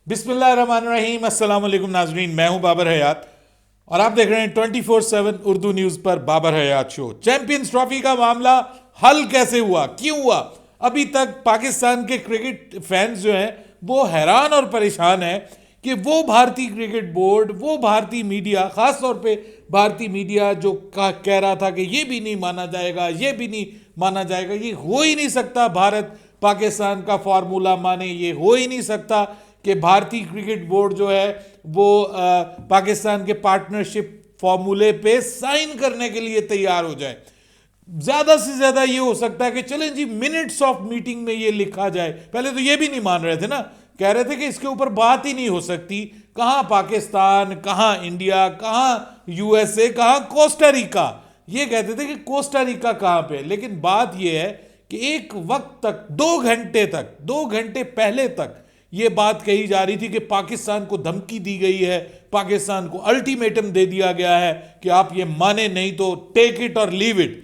बिस्मिल्लाहिर्रहमानिर्रहीम, अस्सलाम वालेकुम नाजरीन। मैं हूं बाबर हयात और आप देख रहे हैं 24/7 उर्दू न्यूज़ पर बाबर हयात शो। चैंपियंस ट्रॉफी का मामला हल कैसे हुआ, क्यों हुआ? अभी तक पाकिस्तान के क्रिकेट फैंस जो हैं वो हैरान और परेशान हैं कि वो भारतीय क्रिकेट बोर्ड, वो भारतीय मीडिया, ख़ास तौर पे भारतीय मीडिया जो कह रहा था कि ये भी नहीं माना जाएगा, ये भी नहीं माना जाएगा, ये हो ही नहीं सकता, भारत पाकिस्तान का फार्मूला माने, ये हो ही नहीं सकता कि भारतीय क्रिकेट बोर्ड जो है वो पाकिस्तान के पार्टनरशिप फॉर्मूले पे साइन करने के लिए तैयार हो जाए। ज्यादा से ज्यादा ये हो सकता है कि चलें जी मिनट्स ऑफ मीटिंग में ये लिखा जाए। पहले तो ये भी नहीं मान रहे थे ना, कह रहे थे कि इसके ऊपर बात ही नहीं हो सकती। कहां पाकिस्तान, कहां इंडिया, कहां यूएसए, कहां कोस्टारिका। ये कहते थे कि कोस्टारिका कहां पे। लेकिन बात ये है कि एक वक्त तक, 2 घंटे पहले तक ये बात कही जा रही थी कि पाकिस्तान को धमकी दी गई है, पाकिस्तान को अल्टीमेटम दे दिया गया है कि आप ये माने नहीं तो टेक इट और लीव इट।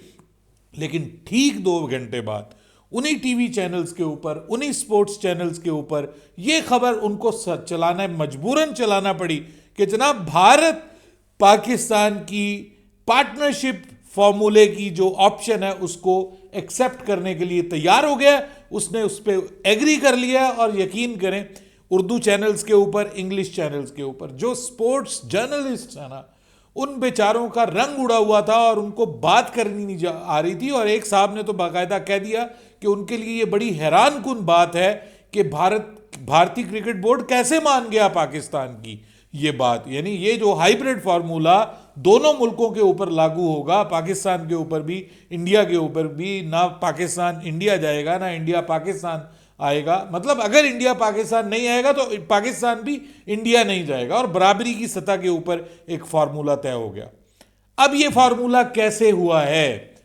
लेकिन ठीक 2 घंटे बाद उन्हीं टीवी चैनल्स के ऊपर, उन्हीं स्पोर्ट्स चैनल्स के ऊपर ये खबर उनको चलाना, मजबूरन चलाना पड़ी कि जनाब भारत पाकिस्तान की पार्टनरशिप फॉर्मूले की जो ऑप्शन है उसको एक्सेप्ट करने के लिए तैयार हो गया। उसने उस पर एग्री कर लिया और यकीन करें उर्दू चैनल्स के ऊपर, इंग्लिश चैनल्स के ऊपर जो स्पोर्ट्स जर्नलिस्ट है ना, उन बेचारों का रंग उड़ा हुआ था और उनको बात करनी नहीं आ रही थी। और एक साहब ने तो बाकायदा कह दिया कि उनके लिए ये बड़ी हैरान कुन बात है कि भारतीय क्रिकेट बोर्ड कैसे मान गया पाकिस्तान की ये बात। यानी ये जो हाइब्रिड फार्मूला दोनों मुल्कों के ऊपर लागू होगा, पाकिस्तान के ऊपर भी, इंडिया के ऊपर भी, ना पाकिस्तान इंडिया जाएगा ना इंडिया पाकिस्तान आएगा। मतलब अगर इंडिया पाकिस्तान नहीं आएगा तो पाकिस्तान भी इंडिया नहीं जाएगा और बराबरी की सतह के ऊपर एक फार्मूला तय हो गया। अब ये फार्मूला कैसे हुआ है?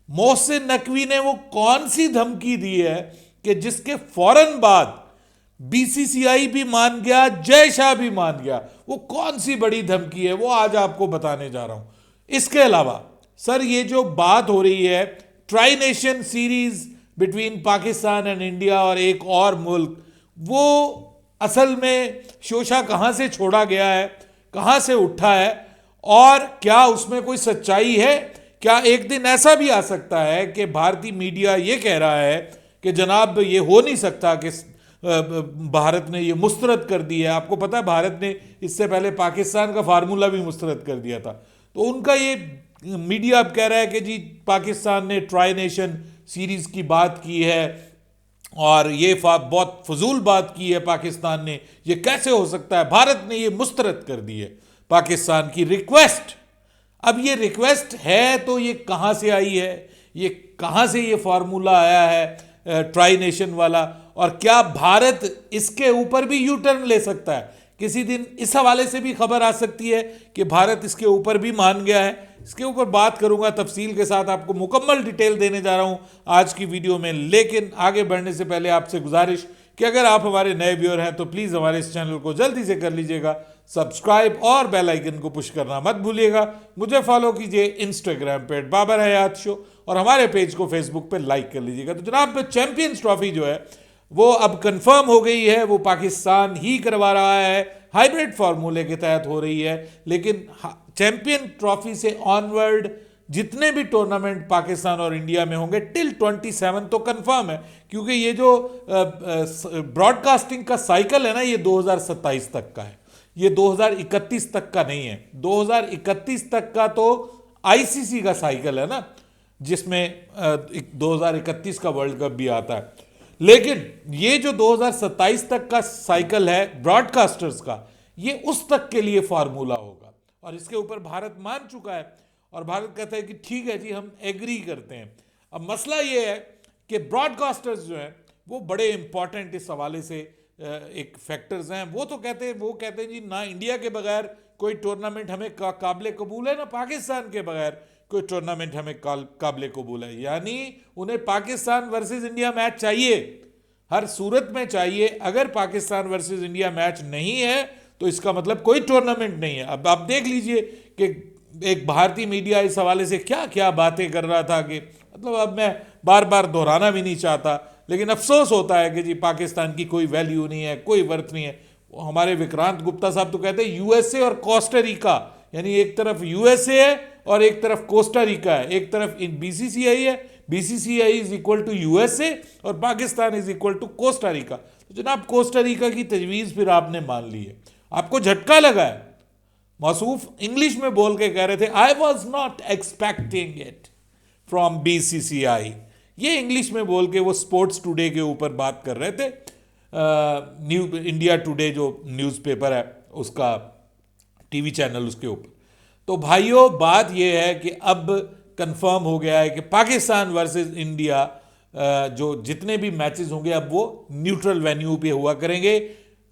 मोहसिन नकवी ने वो कौन सी धमकी दी है कि जिसके फौरन बाद बीसीसीआई भी मान गया, जय शाह भी मान गया? वो कौन सी बड़ी धमकी है वो आज आपको बताने जा रहा हूं। इसके अलावा सर ये जो बात हो रही है tri nation series between Pakistan and India और एक और मुल्क, वो असल में शोशा कहां से छोड़ा गया है, कहां से उठा है और क्या उसमें कोई सच्चाई है? क्या एक दिन ऐसा भी आ सकता है कि भारतीय मीडिया ये कह रहा है कि जनाब ये हो नहीं सकता कि भारत ने ये मुस्तरद कर दी है? आपको पता है भारत ने इससे पहले पाकिस्तान का फार्मूला भी मुस्तरद कर दिया था। तो उनका ये मीडिया अब कह रहा है कि जी पाकिस्तान ने ट्राई नेशन सीरीज की बात की है और ये बहुत फजूल बात की है पाकिस्तान ने, ये कैसे हो सकता है? भारत ने ये मुस्तरद कर दी है पाकिस्तान की रिक्वेस्ट। अब ये रिक्वेस्ट है तो ये कहां से आई है, ये कहां से ये फार्मूला आया है ट्राई नेशन वाला? और क्या भारत इसके ऊपर भी यू टर्न ले सकता है? किसी दिन इस हवाले से भी खबर आ सकती है कि भारत इसके ऊपर भी मान गया है। इसके ऊपर बात करूंगा तफसील के साथ, आपको मुकम्मल डिटेल देने जा रहा हूं आज की वीडियो में। लेकिन आगे बढ़ने से पहले आपसे गुजारिश कि अगर आप हमारे नए व्यूअर हैं तो प्लीज़ हमारे इस चैनल को जल्दी से कर लीजिएगा सब्सक्राइब और बेल आइकन को पुश करना मत भूलिएगा। मुझे फॉलो कीजिए इंस्टाग्राम पे बाबर हयात शो और हमारे पेज को फेसबुक पे लाइक कर लीजिएगा। तो जनाब चैंपियंस ट्रॉफी जो है वो अब कंफर्म हो गई है, वो पाकिस्तान ही करवा रहा है, हाइब्रिड फार्मूले के तहत हो रही है। लेकिन चैंपियन ट्रॉफी से ऑनवर्ड जितने भी टूर्नामेंट पाकिस्तान और इंडिया में होंगे टिल 27 तो कंफर्म है, क्योंकि ये जो ब्रॉडकास्टिंग का साइकिल है ना ये 2027 तक का है, ये 2031 तक का नहीं है। 2031 तक का तो आईसीसी का साइकिल है ना, जिसमें 2031 का वर्ल्ड कप भी आता है। लेकिन ये जो 2027 तक का साइकिल है ब्रॉडकास्टर्स का, ये उस तक के लिए फार्मूला होगा और इसके ऊपर भारत मान चुका है और भारत कहता है कि ठीक है जी हम एग्री करते हैं। अब मसला ये है कि ब्रॉडकास्टर्स जो हैं वो बड़े इंपॉर्टेंट इस हवाले से एक फैक्टर्स हैं। वो कहते हैं जी ना इंडिया के बगैर कोई टूर्नामेंट हमें काबिल कबूल है, ना पाकिस्तान के बगैर कोई टूर्नामेंट हमें काबिल कबूल है। यानी उन्हें पाकिस्तान वर्सेस इंडिया मैच चाहिए, हर सूरत में चाहिए। अगर पाकिस्तान वर्सेस इंडिया मैच नहीं है तो इसका मतलब कोई टूर्नामेंट नहीं है। अब आप देख लीजिए कि एक भारतीय मीडिया इस हवाले से क्या क्या बातें कर रहा था कि मतलब अब मैं बार बार दोहराना भी नहीं चाहता, लेकिन अफसोस होता है कि जी पाकिस्तान की कोई वैल्यू नहीं है, कोई वर्थ नहीं है। हमारे विक्रांत गुप्ता साहब तो कहते हैं यूएसए और कोस्टारिका, यानी एक तरफ यूएसए है और एक तरफ कोस्टारिका है, एक तरफ बीसीसीआई है, BCCI is equal to USA और Pakistan is equal to Costa Rica. तो जनाब कोस्टारिका की तजवीज़ फिर आपने मान ली है, आपको झटका लगा है। मौसूफ इंग्लिश में बोल के कह रहे थे I was not expecting it from BCCI, ये इंग्लिश में बोल के वो स्पोर्ट्स टुडे के ऊपर बात कर रहे थे, न्यू इंडिया टुडे जो न्यूज़पेपर है उसका टीवी चैनल उसके ऊपर। तो भाइयों बात यह है कि अब कंफर्म हो गया है कि पाकिस्तान वर्सेस इंडिया जो जितने भी मैचेस होंगे अब वो न्यूट्रल वेन्यू पे हुआ करेंगे।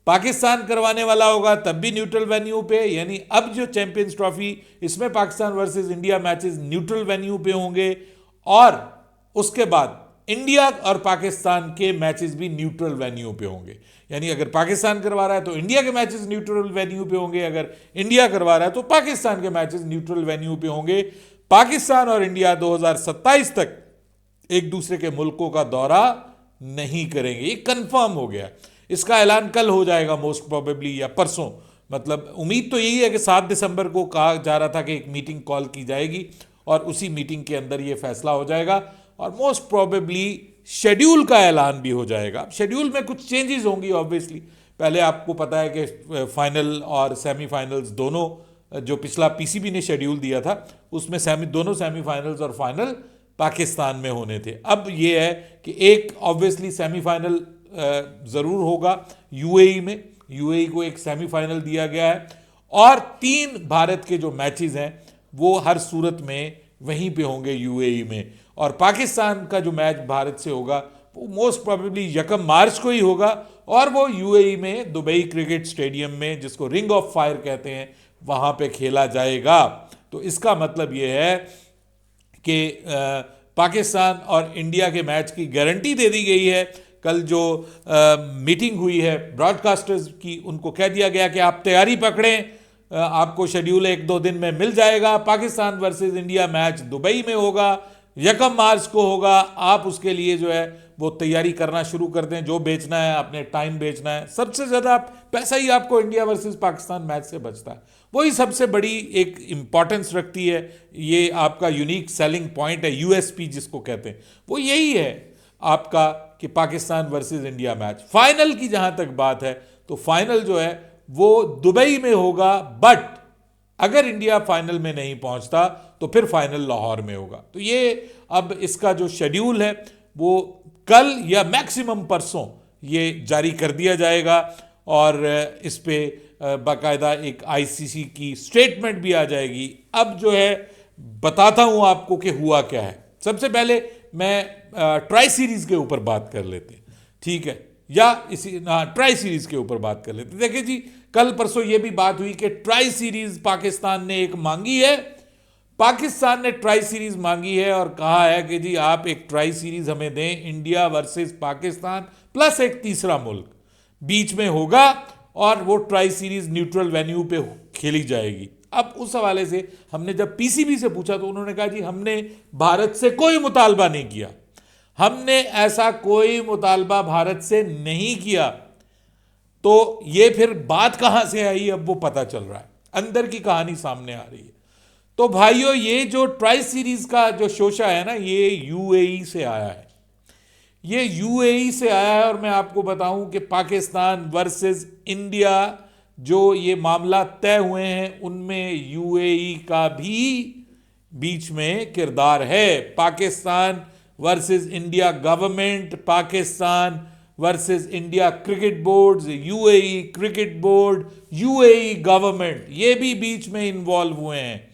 पाकिस्तान करवाने वाला होगा तब भी न्यूट्रल वेन्यू पे, यानी अब जो चैंपियंस ट्रॉफी इसमें Pakistan versus India matches neutral venue पे होंगे और उसके बाद इंडिया और पाकिस्तान के मैचेस भी न्यूट्रल वेन्यू पे होंगे। यानी अगर पाकिस्तान करवा रहा है तो इंडिया के मैचेस न्यूट्रल वेन्यू पे होंगे, अगर इंडिया करवा रहा है तो पाकिस्तान के मैचेस न्यूट्रल वेन्यू पे होंगे। पाकिस्तान और इंडिया 2027 तक एक दूसरे के मुल्कों का दौरा नहीं करेंगे, ये कंफर्म हो गया। इसका ऐलान कल हो जाएगा मोस्ट प्रोबेबली या परसों, मतलब उम्मीद तो यही है कि 7 दिसंबर को कहा जा रहा था कि एक मीटिंग कॉल की जाएगी और उसी मीटिंग के अंदर ये फैसला हो जाएगा और मोस्ट प्रोबेबली शेड्यूल का ऐलान भी हो जाएगा। शेड्यूल में कुछ चेंजेस होंगी ऑब्वियसली, पहले आपको पता है कि फाइनल और सेमीफाइनल्स दोनों जो पिछला पीसीबी ने शेड्यूल दिया था उसमें दोनों सेमीफाइनल्स और फाइनल पाकिस्तान में होने थे। अब ये है कि एक ऑब्वियसली सेमीफाइनल ज़रूर होगा यूएई में, यूएई को एक सेमीफाइनल दिया गया है और 3 भारत के जो मैचेस हैं वो हर सूरत में वहीं पे होंगे यूएई में, और पाकिस्तान का जो मैच भारत से होगा वो मोस्ट प्रोबेबली 1 मार्च को ही होगा और वो यूएई में दुबई क्रिकेट स्टेडियम में जिसको रिंग ऑफ फायर कहते हैं वहाँ पे खेला जाएगा। तो इसका मतलब ये है कि पाकिस्तान और इंडिया के मैच की गारंटी दे दी गई है। कल जो मीटिंग हुई है ब्रॉडकास्टर्स की, उनको कह दिया गया कि आप तैयारी पकड़ें, आपको शेड्यूल 1-2 दिन में मिल जाएगा। Pakistan versus India match Dubai में होगा, 1 मार्च को होगा। आप उसके लिए जो है वो तैयारी करना शुरू कर दें, जो बेचना है अपने टाइम बेचना है। सबसे ज़्यादा पैसा ही आपको इंडिया वर्सेस पाकिस्तान मैच से बचता है, वही सबसे बड़ी एक इम्पॉर्टेंस रखती है। ये आपका यूनिक सेलिंग पॉइंट है, यूएसपी जिसको कहते हैं, वो यही है आपका कि Pakistan versus India match. Final की जहां तक बात है तो फाइनल जो है वो दुबई में होगा, बट अगर इंडिया फाइनल में नहीं पहुंचता तो फिर फाइनल लाहौर में होगा। तो ये अब इसका जो शेड्यूल है वो कल या मैक्सिमम परसों ये जारी कर दिया जाएगा और इस पे बाकायदा एक आईसीसी की स्टेटमेंट भी आ जाएगी। अब जो है बताता हूं आपको कि हुआ क्या है। सबसे पहले मैं ट्राई सीरीज के ऊपर बात कर लेते हैं, ठीक है, या इसी ट्राई सीरीज के ऊपर बात कर लेते हैं। देखिए जी, कल परसों ये भी बात हुई कि ट्राई सीरीज पाकिस्तान ने एक मांगी है। पाकिस्तान ने ट्राई सीरीज मांगी है और कहा है कि जी आप एक ट्राई सीरीज हमें दें, इंडिया वर्सेस पाकिस्तान प्लस एक तीसरा मुल्क बीच में होगा और वो ट्राई सीरीज न्यूट्रल वेन्यू पे खेली जाएगी। अब उस हवाले से हमने जब पीसीबी से पूछा तो उन्होंने कहा जी हमने भारत से कोई मुतालबा नहीं किया, हमने ऐसा कोई मुतालबा भारत से नहीं किया। तो ये फिर बात कहां से आई, अब वो पता चल रहा है, अंदर की कहानी सामने आ रही है। तो भाइयों ये जो ट्राई सीरीज का जो शोशा है ना, ये यूएई से आया है, ये यूएई से आया है। और मैं आपको बताऊं कि पाकिस्तान वर्सेस इंडिया जो ये मामला तय हुए हैं उनमें यूएई का भी बीच में किरदार है। Pakistan versus India government, Pakistan versus India cricket board, UAE cricket board, UAE government, ये भी बीच में इन्वॉल्व हुए हैं।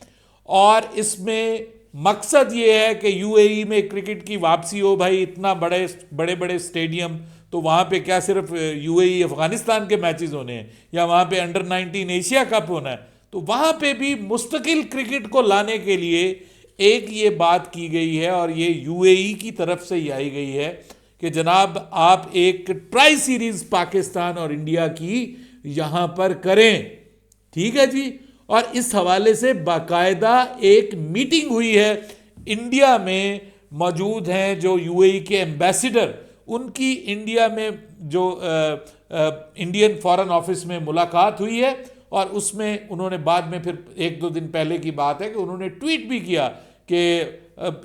और इसमें मकसद ये है कि यूएई में क्रिकेट की वापसी हो। भाई इतना बड़े बड़े स्टेडियम, तो वहाँ पे क्या सिर्फ यूएई अफगानिस्तान के मैचेस होने हैं या वहाँ पे अंडर 19 एशिया कप होना है, तो वहाँ पे भी मुस्तकिल क्रिकेट को लाने के लिए एक ये बात की गई है और ये यूएई की तरफ से ही आई गई है कि जनाब आप एक ट्राई सीरीज पाकिस्तान और इंडिया की यहाँ पर करें, ठीक है जी। और इस हवाले से बाकायदा एक मीटिंग हुई है, इंडिया में मौजूद हैं जो यूएई के एम्बेसडर, उनकी इंडिया में जो इंडियन फॉरेन ऑफिस में मुलाकात हुई है और उसमें उन्होंने बाद में फिर 1-2 दिन पहले की बात है कि उन्होंने ट्वीट भी किया कि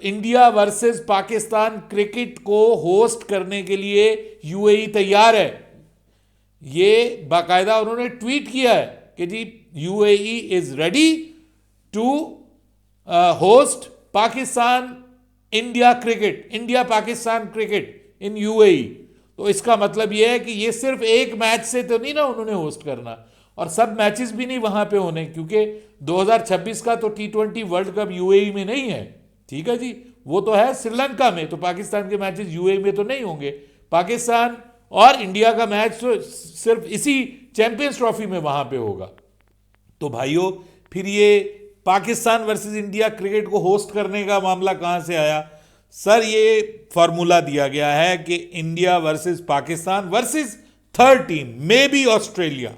इंडिया वर्सेस पाकिस्तान क्रिकेट को होस्ट करने के लिए यूएई तैयार है। ये बाकायदा उन्होंने ट्वीट किया है कि जी UAE is ready to host Pakistan India cricket, India Pakistan cricket in UAE. तो इसका मतलब यह है कि ये सिर्फ एक मैच से तो नहीं ना उन्होंने होस्ट करना, और सब मैचेस भी नहीं वहां पे होने, क्योंकि 2026 का तो T20 वर्ल्ड कप यूएई में नहीं है। ठीक है जी, वो तो है श्रीलंका में, तो पाकिस्तान के मैचेस यूएई में तो नहीं होंगे। पाकिस्तान और इंडिया का मैच तो सिर्फ इसी चैंपियंस ट्रॉफी में वहां पे होगा। तो भाइयों, फिर ये पाकिस्तान वर्सेस इंडिया क्रिकेट को होस्ट करने का मामला कहां से आया? सर, ये फॉर्मूला दिया गया है कि India versus Pakistan versus third team may be Australia.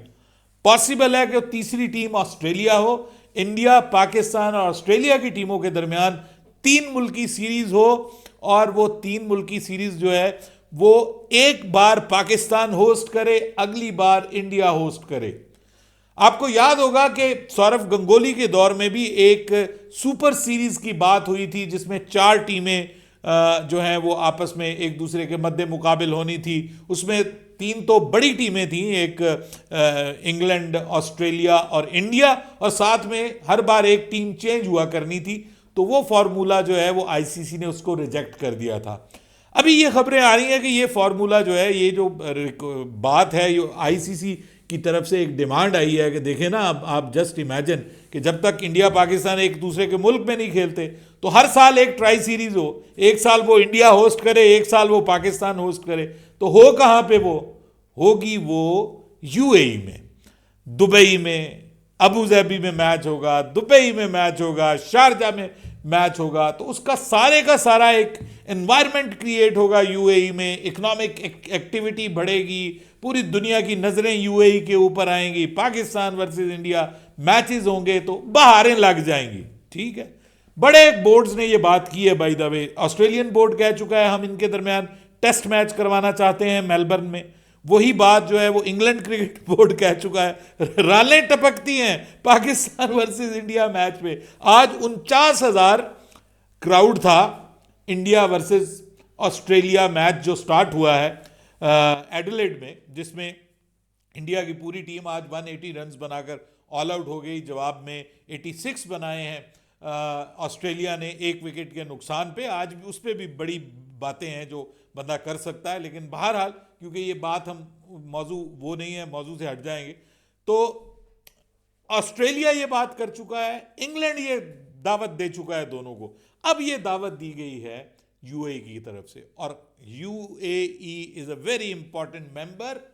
Possible है कि तीसरी टीम ऑस्ट्रेलिया हो। इंडिया, पाकिस्तान और ऑस्ट्रेलिया की टीमों के दरमियान 3 मुल्की सीरीज हो, और वो 3 मुल्की सीरीज जो है वो एक बार पाकिस्तान होस्ट करे, अगली बार इंडिया होस्ट करे। आपको याद होगा कि सौरव गंगोली के दौर में भी एक सुपर सीरीज की बात हुई थी जिसमें 4 टीमें जो हैं वो आपस में एक दूसरे के मद्दे मुकाबिल होनी थी। उसमें 3 तो बड़ी टीमें थीं, एक इंग्लैंड, ऑस्ट्रेलिया और इंडिया, और साथ में हर बार एक टीम चेंज हुआ करनी थी। तो वो फॉर्मूला जो है वो आईसीसी ने उसको रिजेक्ट कर दिया था। अभी ये खबरें आ रही हैं कि ये फॉर्मूला जो है, ये जो बात है, ये आईसीसी की तरफ से एक डिमांड आई है कि देखें ना, अब आप जस्ट इमेजिन कि जब तक इंडिया पाकिस्तान एक दूसरे के मुल्क में नहीं खेलते तो हर साल एक ट्राई सीरीज हो, एक साल वो इंडिया होस्ट करे, एक साल वो पाकिस्तान होस्ट करे, तो हो कहां पे? वो होगी वो यूएई में, दुबई में, अबू धाबी में मैच होगा, दुबई में मैच होगा, शारजा में मैच होगा। तो उसका सारे का सारा एक एनवायरनमेंट क्रिएट होगा यूएई में, इकोनॉमिक एक्टिविटी बढ़ेगी, पूरी दुनिया की नजरें यूएई के ऊपर आएंगी, पाकिस्तान वर्सेस इंडिया मैचेस होंगे तो बहारें लग जाएंगी। ठीक है, बड़े बोर्ड्स ने ये बात की है। By the way, Australian board कह चुका है हम इनके दरमियान टेस्ट मैच करवाना चाहते हैं मेलबर्न में। वही बात जो है वो इंग्लैंड क्रिकेट बोर्ड कह चुका है। रालें टपकती हैं पाकिस्तान वर्सेस इंडिया मैच में। आज 49,000 क्राउड था इंडिया वर्सेस ऑस्ट्रेलिया मैच जो स्टार्ट हुआ है एडिलेड में, जिसमें इंडिया की पूरी टीम आज 180 रन्स बनाकर ऑल आउट हो गई। जवाब में 86 बनाए हैं ऑस्ट्रेलिया ने 1 विकेट के नुकसान पे। आज भी उस पर भी बड़ी बातें हैं जो बंदा कर सकता है, लेकिन बहरहाल क्योंकि ये बात हम मौजू वो नहीं है, मौजू से हट जाएंगे। तो ऑस्ट्रेलिया ये बात कर चुका है, इंग्लैंड ये दावत दे चुका है दोनों को। अब ये दावत दी गई है यूएई की तरफ से, और UAE is a very important member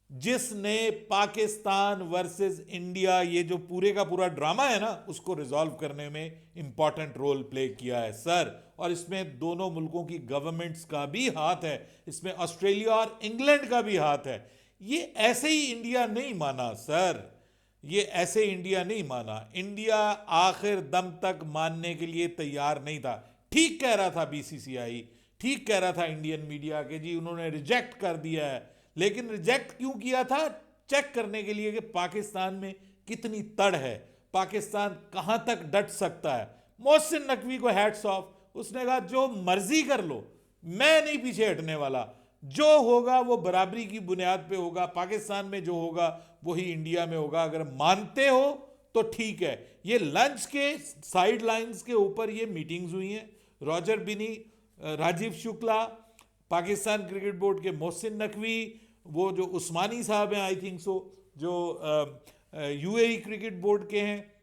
जिसने पाकिस्तान वर्सेस इंडिया ये जो पूरे का पूरा ड्रामा है ना उसको रिजॉल्व करने में इंपॉर्टेंट रोल प्ले किया है सर। और इसमें दोनों मुल्कों की गवर्नमेंट्स का भी हाथ है, इसमें ऑस्ट्रेलिया और इंग्लैंड का भी हाथ है। ये ऐसे ही इंडिया नहीं माना सर, ये ऐसे इंडिया नहीं माना। इंडिया आखिर दम तक मानने के लिए तैयार नहीं था। ठीक कह रहा था बीसीसीआई, ठीक कह रहा था इंडियन मीडिया के जी उन्होंने रिजेक्ट कर दिया है, लेकिन रिजेक्ट क्यों किया था? चेक करने के लिए कि पाकिस्तान में कितनी तड़ है, पाकिस्तान कहां तक डट सकता है। मोहसिन नकवी को हैट्स ऑफ, उसने कहा जो मर्जी कर लो, मैं नहीं पीछे हटने वाला, जो होगा वो बराबरी की बुनियाद पे होगा, पाकिस्तान में जो होगा वही इंडिया में होगा। अगर मानते हो तो ठीक है। ये लंच के साइड लाइन्स के ऊपर ये मीटिंग्स हुई हैं। रॉजर बिनी, राजीव शुक्ला, पाकिस्तान क्रिकेट बोर्ड के मोहसिन नकवी, वो जो उस्मानी साहब हैं आई थिंक सो, जो यूएई क्रिकेट बोर्ड के हैं,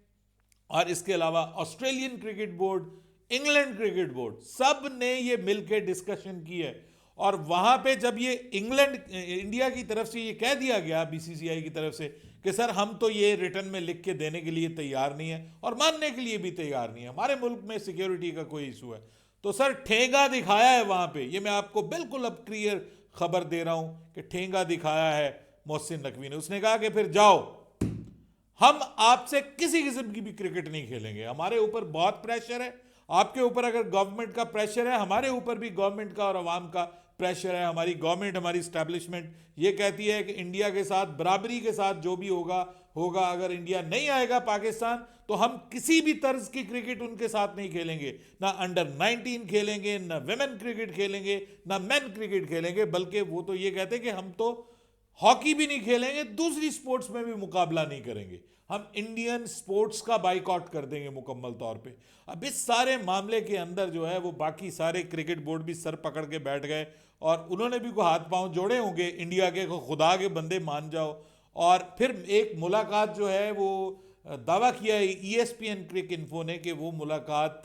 और इसके अलावा Australian cricket board, England cricket board, सब ने ये मिलकर डिस्कशन की है। और वहां पे जब ये इंडिया की तरफ से ये कह दिया गया बीसीसीआई की तरफ से कि सर हम तो ये रिटर्न में लिख के देने के लिए तैयार नहीं है और मानने के लिए भी तैयार नहीं है, हमारे मुल्क में सिक्योरिटी का कोई इशू है, तो सर ठेंगा दिखाया है वहां पे। ये मैं आपको बिल्कुल अब क्लियर खबर दे रहा हूं कि ठेंगा दिखाया है मोहसिन नकवी ने। उसने कहा कि फिर जाओ, हम आपसे किसी किस्म की भी क्रिकेट नहीं खेलेंगे, हमारे ऊपर बहुत प्रेशर है, आपके ऊपर अगर गवर्नमेंट का प्रेशर है, हमारे ऊपर भी गवर्नमेंट का और अवाम का प्रेशर है, हमारी गवर्नमेंट, हमारी स्टैब्लिशमेंट ये कहती है कि इंडिया के साथ बराबरी के साथ जो भी होगा होगा। अगर इंडिया नहीं आएगा पाकिस्तान तो हम किसी भी तर्ज की क्रिकेट उनके साथ नहीं खेलेंगे, ना अंडर 19 खेलेंगे, ना विमेन क्रिकेट खेलेंगे, ना मेन क्रिकेट खेलेंगे। बल्कि वो तो ये कहते हैं कि हम तो हॉकी भी नहीं खेलेंगे, दूसरी स्पोर्ट्स में भी मुकाबला नहीं करेंगे, हम इंडियन स्पोर्ट्स का बाइकआउट कर देंगे मुकम्मल तौर पे। अब इस सारे मामले के अंदर जो है वो बाकी सारे क्रिकेट बोर्ड भी सर पकड़ के बैठ गए और उन्होंने भी कोई हाथ पांव जोड़े होंगे इंडिया के, खुदा के बंदे मान जाओ। और फिर एक मुलाकात जो है वो दावा किया है ESPN क्रिक इन्फो ने कि वो मुलाकात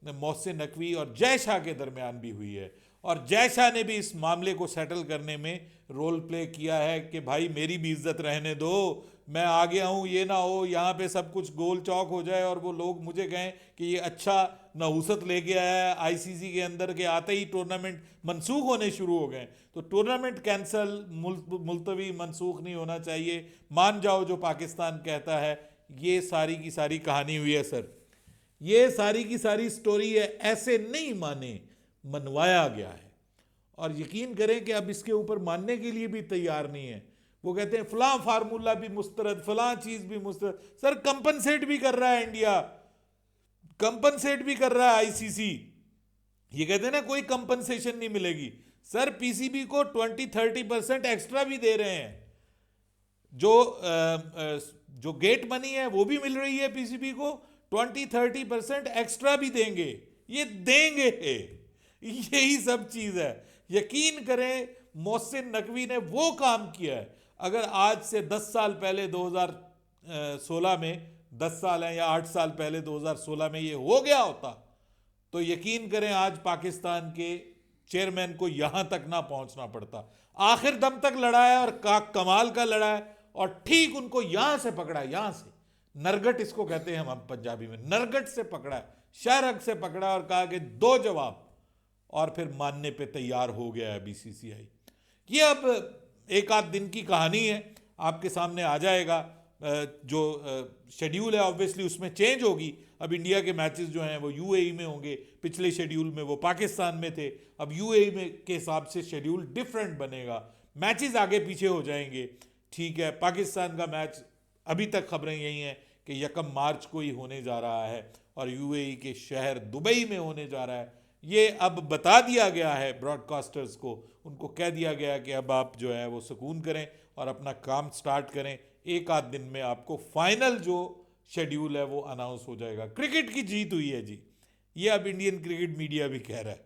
मोहसिन नकवी और जय शाह के दरमियान भी हुई है और जय शाह ने भी इस मामले को सेटल करने में रोल प्ले किया है कि भाई मेरी भी इज्जत रहने दो, मैं आ गया हूँ, ये ना हो यहाँ पे सब कुछ गोल चौक हो जाए और वो लोग मुझे कहें कि ये अच्छा नहुसत लेके आया है ICC के अंदर के आते ही टूर्नामेंट मनसूख होने शुरू हो गए। तो टूर्नामेंट कैंसिल, मुलतवी, मनसूख नहीं होना चाहिए, मान जाओ जो पाकिस्तान कहता है। ये सारी की सारी कहानी हुई है सर, ये सारी की सारी स्टोरी है, ऐसे नहीं माने, मनवाया गया है। और यकीन करें कि अब इसके ऊपर मानने के लिए भी तैयार नहीं है। वो कहते हैं फलां फार्मूला भी मुस्तरद, फलां चीज भी मुस्तरद। सर कंपनसेट भी कर रहा है इंडिया, कंपनसेट भी कर रहा है ICC। ये कहते हैं ना कोई कंपनसेशन नहीं मिलेगी, सर PCB को 20-30% एक्स्ट्रा भी दे रहे हैं। जो गेट मनी है वो भी मिल रही है PCB को, 20-30% एक्स्ट्रा भी देंगे, ये देंगे, यही सब चीज है। यकीन करें मोहसिन नकवी ने वो काम किया है। अगर आज से 10 साल पहले 2016 में, 10 साल है या 8 साल पहले 2016 में ये हो गया होता तो यकीन करें आज पाकिस्तान के चेयरमैन को यहां तक ना पहुंचना पड़ता। आखिर दम तक लड़ा है और कमाल का लड़ा है और ठीक उनको यहां से पकड़ा है, यहां से नरगट इसको कहते हैं हम पंजाबी में, नरगट से पकड़ा है, शहरग से पकड़ा और कहा कि दो जवाब, और फिर मानने पे तैयार हो गया है BCCI। ये अब एक आध दिन की कहानी है, आपके सामने आ जाएगा। जो शेड्यूल है ऑब्वियसली उसमें चेंज होगी। अब इंडिया के मैचेस जो हैं वो UAE में होंगे, पिछले शेड्यूल में वो पाकिस्तान में थे, अब UAE में के हिसाब से शेड्यूल डिफरेंट बनेगा, मैचेस आगे पीछे हो जाएंगे। ठीक है, पाकिस्तान का मैच अभी तक खबरें यही हैं कि 1 मार्च को ही होने जा रहा है और UAE के शहर दुबई में होने जा रहा है। ये अब बता दिया गया है ब्रॉडकास्टर्स को, उनको कह दिया गया है कि अब आप जो है वो सुकून करें और अपना काम स्टार्ट करें। एक आध दिन में आपको फाइनल जो शेड्यूल है वो अनाउंस हो जाएगा। क्रिकेट की जीत हुई है जी, ये अब इंडियन क्रिकेट मीडिया भी कह रहा है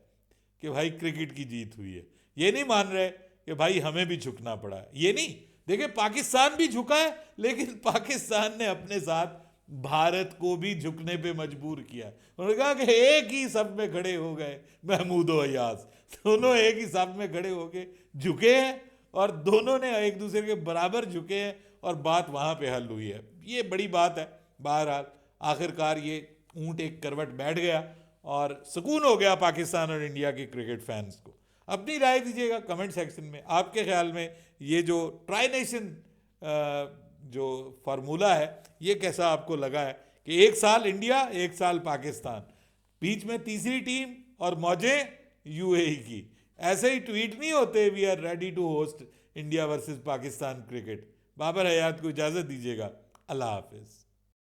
कि भाई क्रिकेट की जीत हुई है। ये नहीं मान रहे कि भाई हमें भी झुकना पड़ा है, ये नहीं। देखिए पाकिस्तान भी झुका है, लेकिन पाकिस्तान ने अपने साथ भारत को भी झुकने पे मजबूर किया। उन्होंने कहा कि एक ही सब में खड़े हो गए महमूद और अयाज, दोनों एक ही सब में खड़े हो गए, झुके हैं और दोनों ने एक दूसरे के बराबर झुके हैं और बात वहां पे हल हुई है। ये बड़ी बात है। बहरहाल आखिरकार ये ऊंट एक करवट बैठ गया और सुकून हो गया पाकिस्तान और इंडिया के क्रिकेट फैंस को। अपनी राय दीजिएगा कमेंट सेक्शन में, आपके ख्याल में ये जो ट्राई नेशन जो फार्मूला है ये कैसा आपको लगा है कि 1 साल इंडिया 1 साल पाकिस्तान, बीच में तीसरी टीम और मौजें UAE की। ऐसे ही ट्वीट नहीं होते we are ready to host India versus Pakistan cricket. Babar Hayat को इजाजत दीजिएगा, अल्लाह हाफिज।